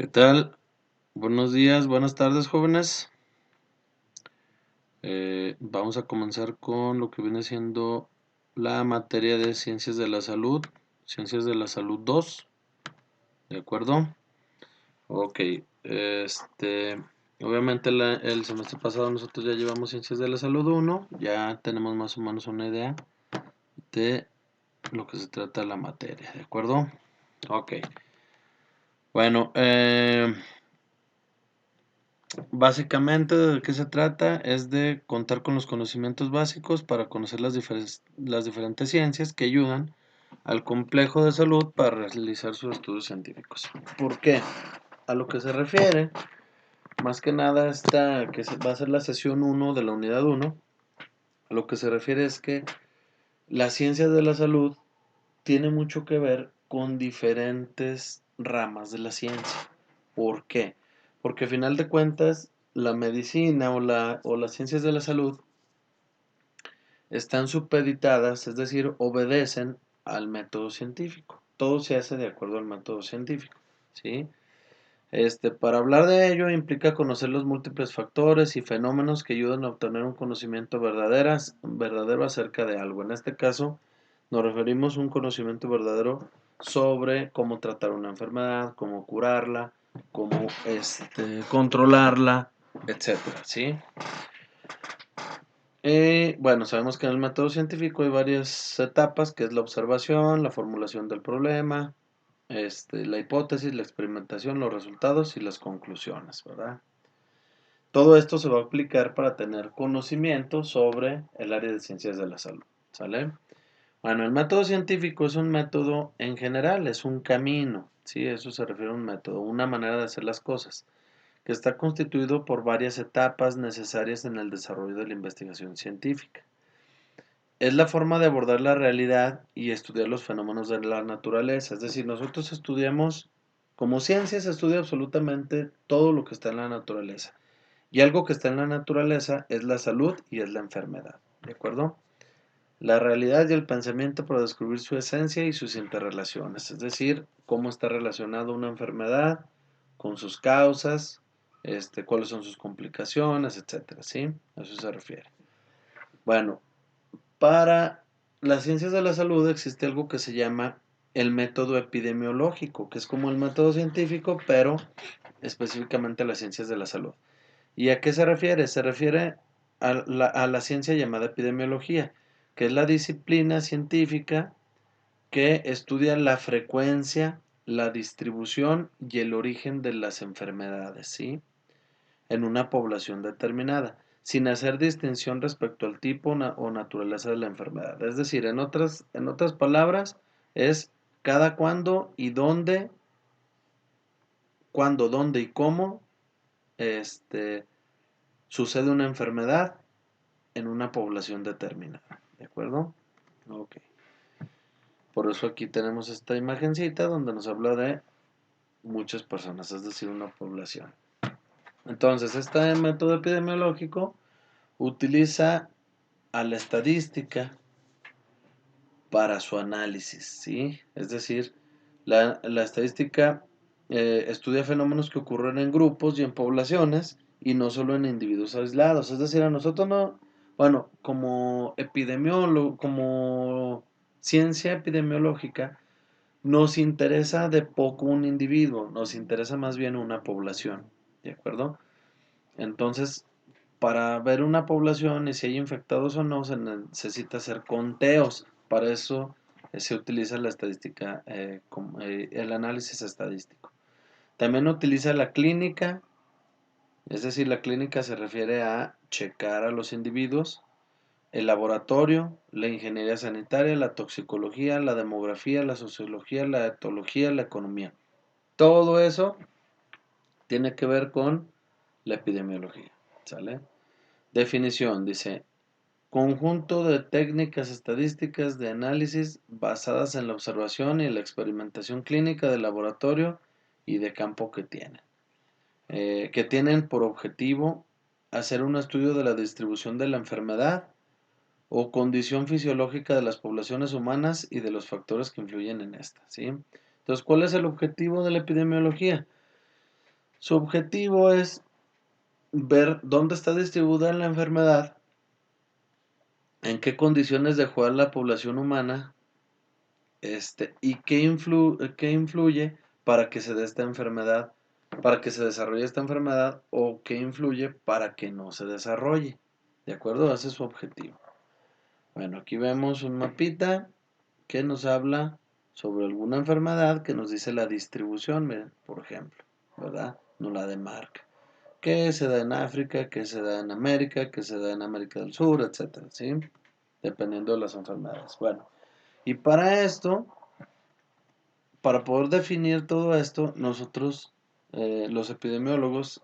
¿Qué tal? Buenos días, buenas tardes, jóvenes. Vamos a comenzar con lo que viene siendo la materia de Ciencias de la Salud 2, ¿de acuerdo? Ok, obviamente el semestre pasado nosotros ya llevamos Ciencias de la Salud 1, ya tenemos más o menos una idea de lo que se trata la materia, ¿de acuerdo? Ok, bueno, básicamente, ¿de qué se trata? Es de contar con los conocimientos básicos para conocer las diferentes ciencias que ayudan al complejo de salud para realizar sus estudios científicos. ¿Por qué? A lo que se refiere, más que nada, va a ser la sesión 1 de la unidad 1, a lo que se refiere es que la ciencia de la salud tiene mucho que ver con diferentes ramas de la ciencia. ¿Por qué? Porque a final de cuentas, la medicina o las ciencias de la salud están supeditadas, es decir, obedecen al método científico. Todo se hace de acuerdo al método científico, ¿sí? Para hablar de ello implica conocer los múltiples factores y fenómenos que ayudan a obtener un conocimiento verdadero acerca de algo. En este caso, nos referimos a un conocimiento verdadero sobre cómo tratar una enfermedad, cómo curarla, cómo controlarla, etcétera, ¿sí? Bueno, sabemos que en el método científico hay varias etapas, que es la observación, la formulación del problema, la hipótesis, la experimentación, los resultados y las conclusiones, ¿verdad? Todo esto se va a aplicar para tener conocimiento sobre el área de ciencias de la salud, ¿sale? Bueno, el método científico es un método en general, es un camino, ¿sí? Eso se refiere a un método, una manera de hacer las cosas, que está constituido por varias etapas necesarias en el desarrollo de la investigación científica. Es la forma de abordar la realidad y estudiar los fenómenos de la naturaleza. Es decir, nosotros estudiamos, como ciencia se estudia absolutamente todo lo que está en la naturaleza. Y algo que está en la naturaleza es la salud y es la enfermedad. ¿De acuerdo? La realidad y el pensamiento para descubrir su esencia y sus interrelaciones. Es decir, cómo está relacionada una enfermedad con sus causas, cuáles son sus complicaciones, etcétera. ¿Sí? A eso se refiere. Bueno, para las ciencias de la salud existe algo que se llama el método epidemiológico, que es como el método científico, pero específicamente a las ciencias de la salud. ¿Y a qué se refiere? Se refiere a la ciencia llamada epidemiología, que es la disciplina científica que estudia la frecuencia, la distribución y el origen de las enfermedades, ¿sí? En una población determinada, sin hacer distinción respecto al tipo o naturaleza de la enfermedad. Es decir, en otras palabras, es cada cuándo, dónde y cómo este, sucede una enfermedad en una población determinada. ¿De acuerdo? Ok. Por eso aquí tenemos esta imagencita donde nos habla de muchas personas, es decir, una población. Entonces, este método epidemiológico utiliza a la estadística para su análisis, ¿sí? Es decir, la estadística estudia fenómenos que ocurren en grupos y en poblaciones y no solo en individuos aislados. Es decir, a nosotros no, bueno, como epidemiólogo, como ciencia epidemiológica, nos interesa de poco un individuo, nos interesa más bien una población, ¿de acuerdo? Entonces, para ver una población y si hay infectados o no, se necesita hacer conteos. Para eso se utiliza la estadística, el análisis estadístico. También utiliza la clínica, es decir, la clínica se refiere a checar a los individuos, el laboratorio, la ingeniería sanitaria, la toxicología, la demografía, la sociología, la etología, la economía. Todo eso tiene que ver con la epidemiología, ¿sale? Definición, dice, conjunto de técnicas estadísticas de análisis basadas en la observación y la experimentación clínica de laboratorio y de campo que tienen por objetivo hacer un estudio de la distribución de la enfermedad o condición fisiológica de las poblaciones humanas y de los factores que influyen en esta, ¿sí? Entonces, ¿cuál es el objetivo de la epidemiología? Su objetivo es ver dónde está distribuida la enfermedad, en qué condiciones dejó a la población humana, y qué influye para que se dé esta enfermedad, para que se desarrolle esta enfermedad, o qué influye para que no se desarrolle. ¿De acuerdo? Ese es su objetivo. Bueno, aquí vemos un mapita que nos habla sobre alguna enfermedad que nos dice la distribución, miren, por ejemplo, ¿verdad? Nos la demarca. ¿Qué se da en África? ¿Qué se da en América? ¿Qué se da en América del Sur? Etcétera, ¿sí? Dependiendo de las enfermedades. Bueno, y para esto, para poder definir todo esto, nosotros, los epidemiólogos,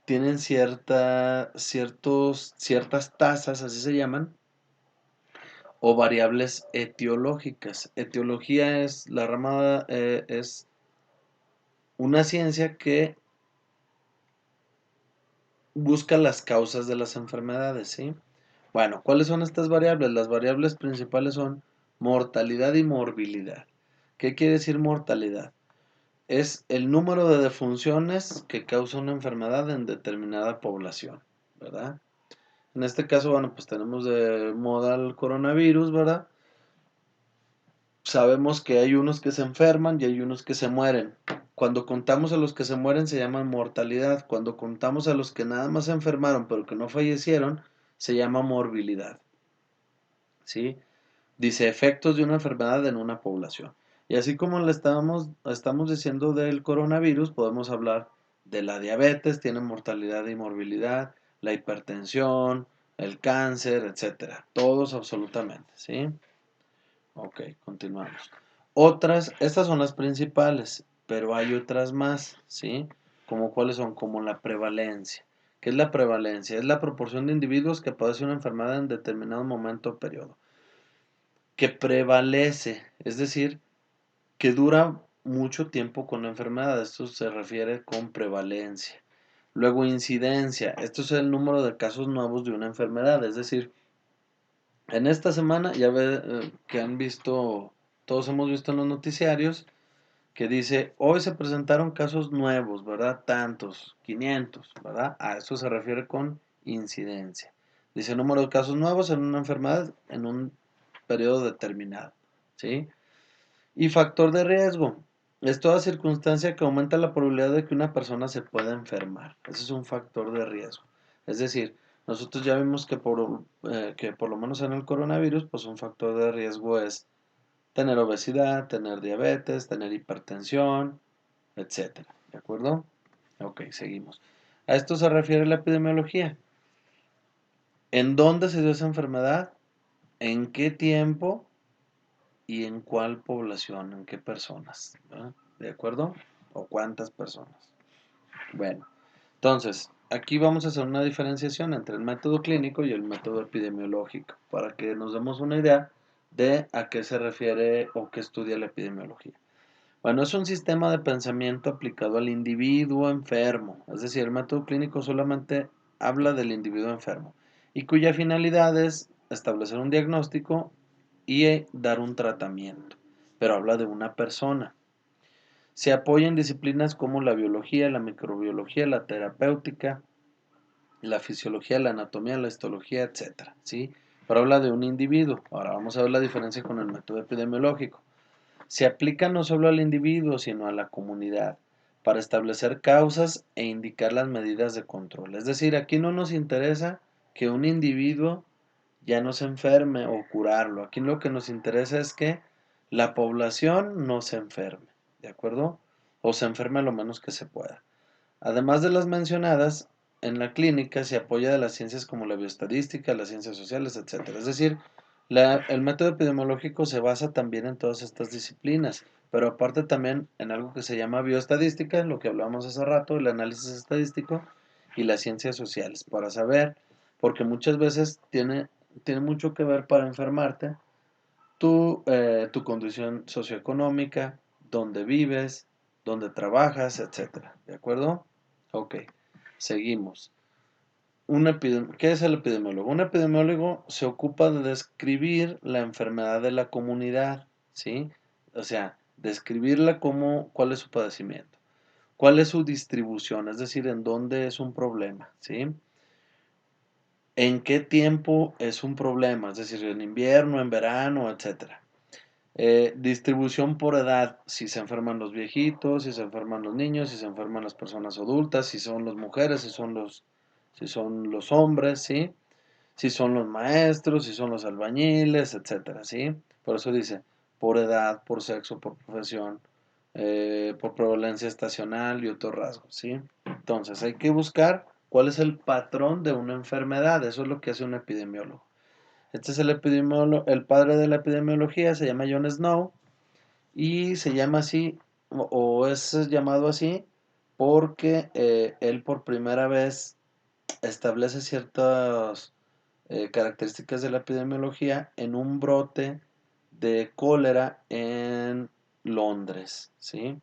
tienen ciertas tasas, así se llaman, o variables etiológicas. Etiología es la rama, es una ciencia que busca las causas de las enfermedades, ¿sí? Bueno, ¿cuáles son estas variables? Las variables principales son mortalidad y morbilidad. ¿Qué quiere decir mortalidad? Es el número de defunciones que causa una enfermedad en determinada población, ¿verdad? En este caso, bueno, pues tenemos de moda el coronavirus, ¿verdad? Sabemos que hay unos que se enferman y hay unos que se mueren. Cuando contamos a los que se mueren se llama mortalidad. Cuando contamos a los que nada más se enfermaron pero que no fallecieron, se llama morbilidad. ¿Sí? Dice efectos de una enfermedad en una población. Y así como le estamos diciendo del coronavirus, podemos hablar de la diabetes, tiene mortalidad y morbilidad, la hipertensión, el cáncer, etcétera. Todos absolutamente, ¿sí? Ok, continuamos. Estas son las principales, pero hay otras más, ¿sí? Como cuáles son, como la prevalencia. ¿Qué es la prevalencia? Es la proporción de individuos que padecen una enfermedad en determinado momento o periodo. Que prevalece, es decir, que dura mucho tiempo con la enfermedad. Esto se refiere con prevalencia. Luego, incidencia. Esto es el número de casos nuevos de una enfermedad, es decir, en esta semana ya ve que han visto, todos hemos visto en los noticiarios, que dice, hoy se presentaron casos nuevos, ¿verdad? Tantos, 500, ¿verdad? A eso se refiere con incidencia. Dice número de casos nuevos en una enfermedad en un periodo determinado, ¿sí? Y factor de riesgo. Es toda circunstancia que aumenta la probabilidad de que una persona se pueda enfermar. Ese es un factor de riesgo. Es decir, nosotros ya vimos que por lo menos en el coronavirus, pues un factor de riesgo es tener obesidad, tener diabetes, tener hipertensión, etcétera. ¿De acuerdo? Ok, seguimos. A esto se refiere la epidemiología. ¿En dónde se dio esa enfermedad? ¿En qué tiempo? ¿Y en cuál población? ¿En qué personas? ¿Verdad? ¿De acuerdo? ¿O cuántas personas? Bueno, entonces, aquí vamos a hacer una diferenciación entre el método clínico y el método epidemiológico, para que nos demos una idea de a qué se refiere o qué estudia la epidemiología. Bueno, es un sistema de pensamiento aplicado al individuo enfermo, es decir, el método clínico solamente habla del individuo enfermo y cuya finalidad es establecer un diagnóstico y dar un tratamiento, pero habla de una persona. Se apoya en disciplinas como la biología, la microbiología, la terapéutica, la fisiología, la anatomía, la histología, etcétera, ¿sí? Pero habla de un individuo. Ahora vamos a ver la diferencia con el método epidemiológico. Se aplica no solo al individuo, sino a la comunidad, para establecer causas e indicar las medidas de control. Es decir, aquí no nos interesa que un individuo ya no se enferme o curarlo. Aquí lo que nos interesa es que la población no se enferme, ¿de acuerdo? O se enferme lo menos que se pueda. Además de las mencionadas, en la clínica se apoya de las ciencias como la bioestadística, las ciencias sociales, etcétera. Es decir, el método epidemiológico se basa también en todas estas disciplinas, pero aparte también en algo que se llama bioestadística, lo que hablamos hace rato, el análisis estadístico y las ciencias sociales, para saber, porque muchas veces tiene mucho que ver para enfermarte tu condición socioeconómica, dónde vives, dónde trabajas, etcétera. ¿De acuerdo? Ok, seguimos. ¿Qué es el epidemiólogo? Un epidemiólogo se ocupa de describir la enfermedad de la comunidad, ¿sí? O sea, describirla como cuál es su padecimiento. ¿Cuál es su distribución? Es decir, en dónde es un problema, ¿sí? ¿En qué tiempo es un problema? Es decir, en invierno, en verano, etcétera. Distribución por edad, si se enferman los viejitos, si se enferman los niños, si se enferman las personas adultas, si son las mujeres, si son los hombres, ¿sí? Si son los maestros, si son los albañiles, etcétera, ¿sí? Por eso dice, por edad, por sexo, por profesión, por prevalencia estacional y otros rasgos, ¿sí? Entonces hay que buscar cuál es el patrón de una enfermedad, eso es lo que hace un epidemiólogo. Este es el epidemiólogo, el padre de la epidemiología, se llama John Snow y se llama así, o es llamado así, porque él por primera vez establece ciertas características de la epidemiología en un brote de cólera en Londres, ¿sí?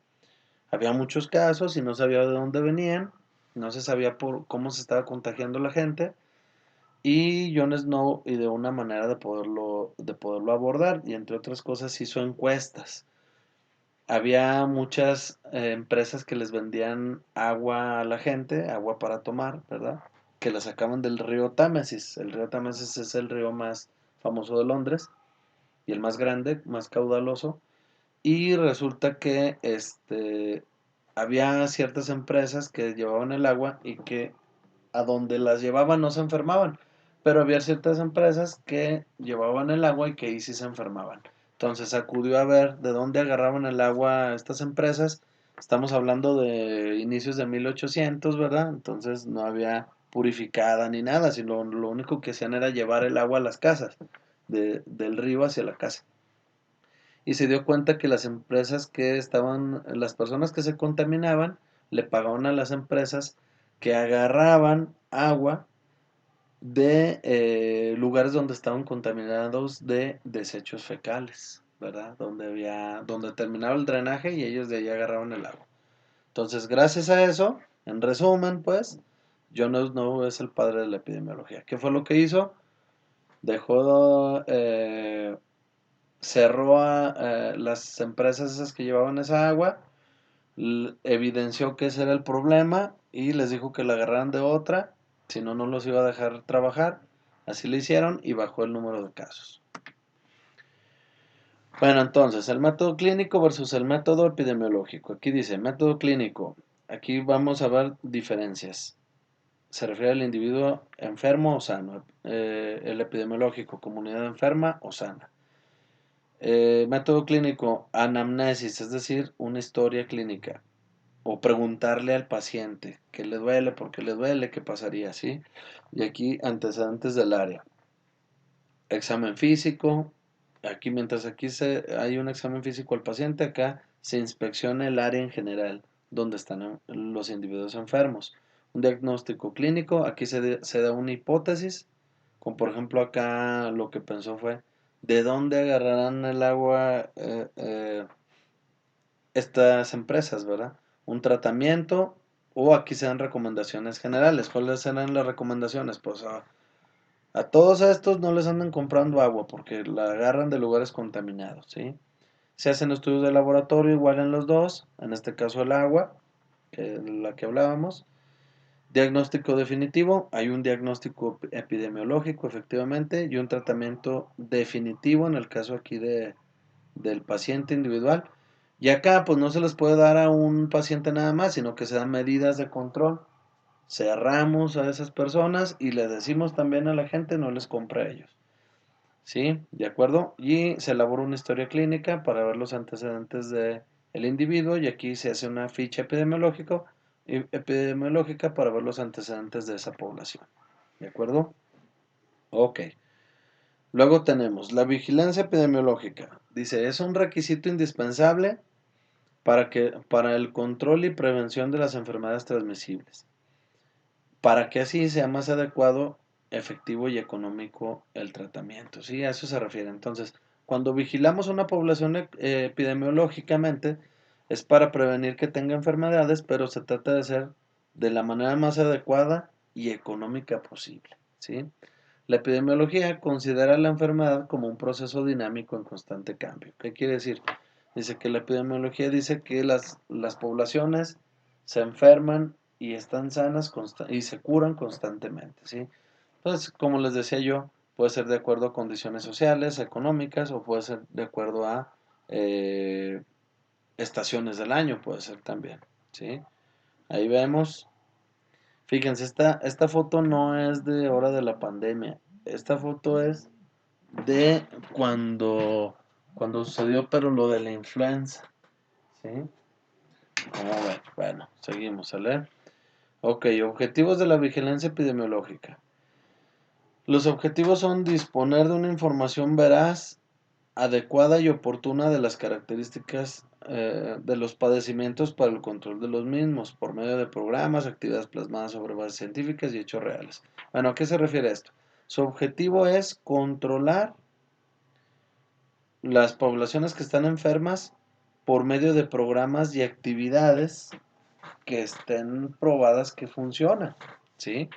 Había muchos casos y no sabía de dónde venían, no se sabía por cómo se estaba contagiando la gente y Jon Snow y de una manera de poderlo abordar y entre otras cosas hizo encuestas. Había muchas empresas que les vendían agua a la gente, agua para tomar, ¿verdad? Que la sacaban del río Támesis. El río Támesis es el río más famoso de Londres y el más grande, más caudaloso. Y resulta que había ciertas empresas que llevaban el agua y que a donde las llevaban no se enfermaban, pero había ciertas empresas que llevaban el agua y que ahí sí se enfermaban. Entonces acudió a ver de dónde agarraban el agua estas empresas. Estamos hablando de inicios de 1800, ¿verdad? Entonces no había purificada ni nada, sino lo único que hacían era llevar el agua a las casas, del río hacia la casa. Y se dio cuenta que las empresas que estaban, las personas que se contaminaban, le pagaban a las empresas que agarraban agua de lugares donde estaban contaminados de desechos fecales, ¿verdad? Donde terminaba el drenaje y ellos de ahí agarraban el agua. Entonces, gracias a eso, en resumen, pues, Jon Snow es el padre de la epidemiología. ¿Qué fue lo que hizo? Dejó, cerró a las empresas esas que llevaban esa agua, evidenció que ese era el problema y les dijo que la agarraran de otra, si no, no los iba a dejar trabajar. Así lo hicieron y bajó el número de casos. Bueno, entonces, el método clínico versus el método epidemiológico. Aquí dice, método clínico. Aquí vamos a ver diferencias. Se refiere al individuo enfermo o sano. El epidemiológico, comunidad enferma o sana. Método clínico, anamnesis, es decir, una historia clínica. O preguntarle al paciente qué le duele, por qué le duele, qué pasaría, ¿sí? Y aquí antecedentes del área. Examen físico. Aquí, mientras aquí hay un examen físico al paciente, acá se inspecciona el área en general donde están los individuos enfermos. Un diagnóstico clínico, aquí se da una hipótesis, como por ejemplo acá lo que pensó fue, ¿de dónde agarrarán el agua estas empresas, verdad? Un tratamiento o aquí se dan recomendaciones generales. ¿Cuáles serán las recomendaciones? Pues a todos estos no les andan comprando agua porque la agarran de lugares contaminados, ¿sí? Se hacen estudios de laboratorio igual en los dos, en este caso el agua, que es la que hablábamos. Diagnóstico definitivo, hay un diagnóstico epidemiológico efectivamente y un tratamiento definitivo en el caso aquí del paciente individual. Y acá pues no se les puede dar a un paciente nada más, sino que se dan medidas de control. Cerramos a esas personas y les decimos también a la gente no les compre a ellos. ¿Sí? ¿De acuerdo? Y se elabora una historia clínica para ver los antecedentes del individuo y aquí se hace una ficha epidemiológica para ver los antecedentes de esa población. ¿De acuerdo? Ok. Luego tenemos la vigilancia epidemiológica. Dice, es un requisito indispensable para el control y prevención de las enfermedades transmisibles, para que así sea más adecuado, efectivo y económico el tratamiento. ¿Sí? A eso se refiere. Entonces, cuando vigilamos una población epidemiológicamente, es para prevenir que tenga enfermedades, pero se trata de hacer de la manera más adecuada y económica posible. ¿Sí? La epidemiología considera la enfermedad como un proceso dinámico en constante cambio. ¿Qué quiere decir? Dice que la epidemiología dice que las poblaciones se enferman y están sanas y se curan constantemente, ¿sí? Entonces, como les decía yo, puede ser de acuerdo a condiciones sociales, económicas, o puede ser de acuerdo a eh, estaciones del año, puede ser también, ¿sí? Ahí vemos, fíjense, esta foto no es de hora de la pandemia, esta foto es de cuando sucedió, pero lo de la influenza, ¿sí? ¿Cómo ven? Bueno, seguimos a leer. Ok, objetivos de la vigilancia epidemiológica. Los objetivos son disponer de una información veraz, adecuada y oportuna de las características de los padecimientos para el control de los mismos, por medio de programas, actividades plasmadas sobre bases científicas y hechos reales. Bueno, ¿a qué se refiere esto? Su objetivo es controlar las poblaciones que están enfermas por medio de programas y actividades que estén probadas que funcionan, ¿sí?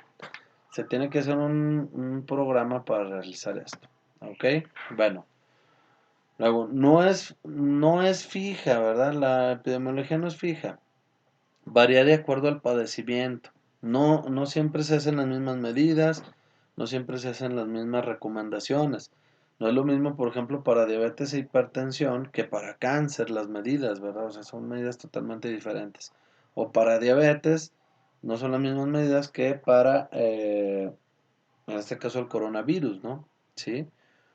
Se tiene que hacer un programa para realizar esto, ¿ok? Bueno, luego, no es fija, ¿verdad? La epidemiología no es fija, varía de acuerdo al padecimiento. No siempre se hacen las mismas medidas, no siempre se hacen las mismas recomendaciones. No es lo mismo, por ejemplo, para diabetes e hipertensión que para cáncer las medidas, ¿verdad? O sea, son medidas totalmente diferentes. O para diabetes, no son las mismas medidas que para, en este caso, el coronavirus, ¿no? ¿Sí?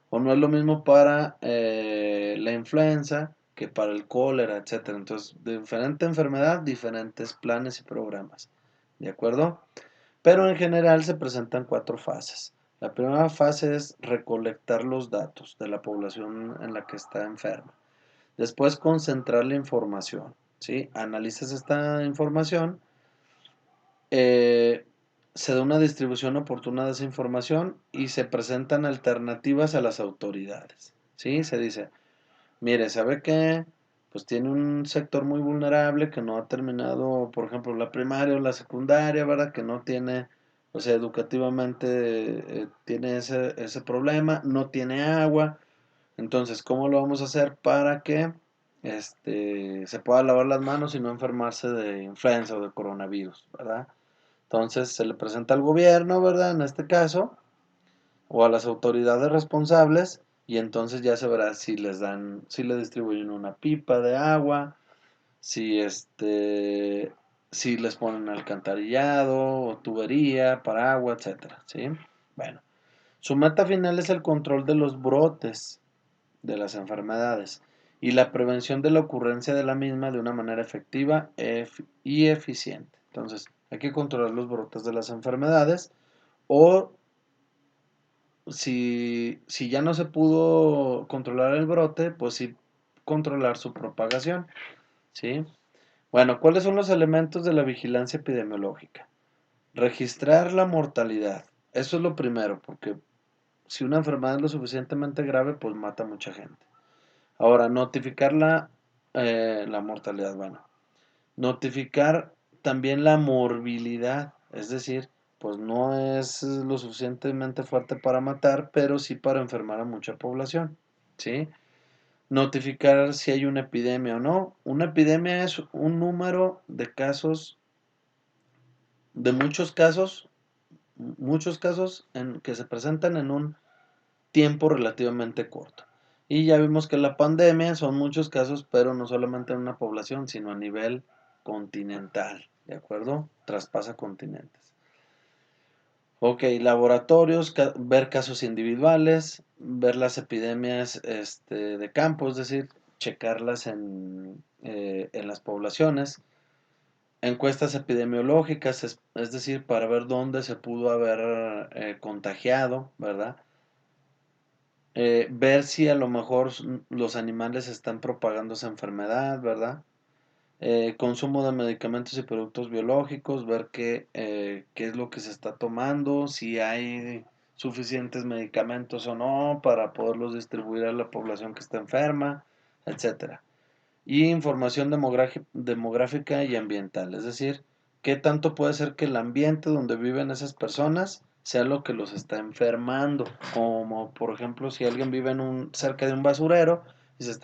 O no es lo mismo para la influenza que para el cólera, etcétera. Entonces, de diferente enfermedad, diferentes planes y programas. ¿De acuerdo? Pero en general se presentan 4 fases. La primera fase es recolectar los datos de la población en la que está enferma. Después concentrar la información. ¿Sí? Analizas esta información, eh, se da una distribución oportuna de esa información y se presentan alternativas a las autoridades. ¿Sí? Se dice, mire, ¿sabe qué? Pues tiene un sector muy vulnerable que no ha terminado, por ejemplo, la primaria o la secundaria, ¿verdad? Que no tiene, o sea, educativamente tiene ese problema, no tiene agua. Entonces, ¿cómo lo vamos a hacer para que se pueda lavar las manos y no enfermarse de influenza o de coronavirus, ¿verdad? Entonces se le presenta al gobierno, ¿verdad? En este caso, o a las autoridades responsables, y entonces ya se verá si le distribuyen una pipa de agua, si les ponen alcantarillado o tubería para agua, etcétera, ¿sí? Bueno, su meta final es el control de los brotes de las enfermedades y la prevención de la ocurrencia de la misma de una manera efectiva y eficiente. Entonces, hay que controlar los brotes de las enfermedades o si ya no se pudo controlar el brote, pues sí controlar su propagación, ¿sí? Bueno, ¿cuáles son los elementos de la vigilancia epidemiológica? Registrar la mortalidad. Eso es lo primero, porque si una enfermedad es lo suficientemente grave, pues mata a mucha gente. Ahora, notificar la mortalidad, bueno. Notificar también la morbilidad, es decir, pues no es lo suficientemente fuerte para matar, pero sí para enfermar a mucha población, ¿sí? Notificar si hay una epidemia o no. Una epidemia es un número de casos, de muchos casos que se presentan en un tiempo relativamente corto. Y ya vimos que la pandemia son muchos casos, pero no solamente en una población, sino a nivel continental, ¿de acuerdo? Traspasa continentes. Ok, laboratorios, ver casos individuales, ver las epidemias de campo, es decir, checarlas en las poblaciones. Encuestas epidemiológicas, es decir, para ver dónde se pudo haber contagiado, ¿verdad? Ver si a lo mejor los animales están propagando esa enfermedad, ¿verdad? Consumo de medicamentos y productos biológicos, ver qué es lo que se está tomando, si hay suficientes medicamentos o no para poderlos distribuir a la población que está enferma, etcétera. Y información demográfica y ambiental, es decir, qué tanto puede ser que el ambiente donde viven esas personas sea lo que los está enfermando, como por ejemplo si alguien vive cerca de un basurero y se está